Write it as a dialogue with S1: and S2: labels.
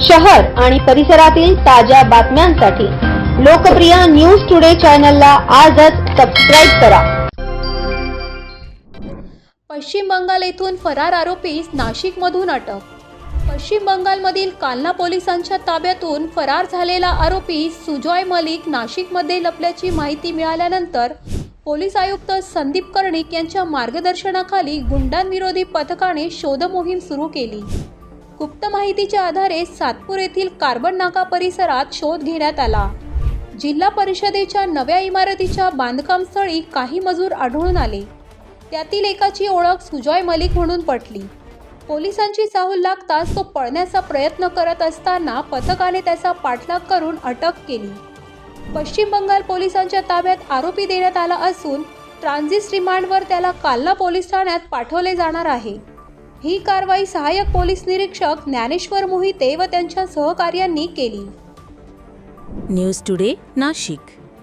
S1: शहर आणि परिसरातील ताज्या बातम्यांसाठी लोकप्रिय न्यूज टुडे चॅनलला आजच सबस्क्राईब करा।
S2: पश्चिम बंगाल येथून फरार आरोपीस नाशिकमधून अटक। पश्चिम बंगालमधील कालना पोलिसांच्या ताब्यातून फरार झालेला आरोपी सुजॉय मलिक नाशिकमध्ये लपल्याची माहिती मिळाल्यानंतर पोलीस आयुक्त संदीप कर्णिक यांच्या मार्गदर्शनाखाली गुंडांविरोधी पथकाने शोध मोहीम सुरू केली। गुप्त माहितीच्या आधारे सातपूर येथील कार्बन नाका परिसरात शोध घेण्यात आला। जिल्हा परिषदेच्या नव्या इमारतीच्या बांधकामस्थळी काही मजूर आढळून आले। त्यातील एकाची ओळख सुजॉय मलिक म्हणून पटली। पोलिसांची चाहूल लागताच तो पळण्याचा प्रयत्न करत असताना पथकाने त्याचा पाठलाग करून अटक केली। पश्चिम बंगाल पोलिसांच्या ताब्यात आरोपी देण्यात आला असून ट्रान्झिट रिमांडवर त्याला कालना पोलीस ठाण्यात पाठवले जाणार आहे। ही कारवाई सहाय्यक पोलीस निरीक्षक ज्ञानेश्वर मोहिते व त्यांच्या सहकार्यांनी केली।
S3: News today Nashik.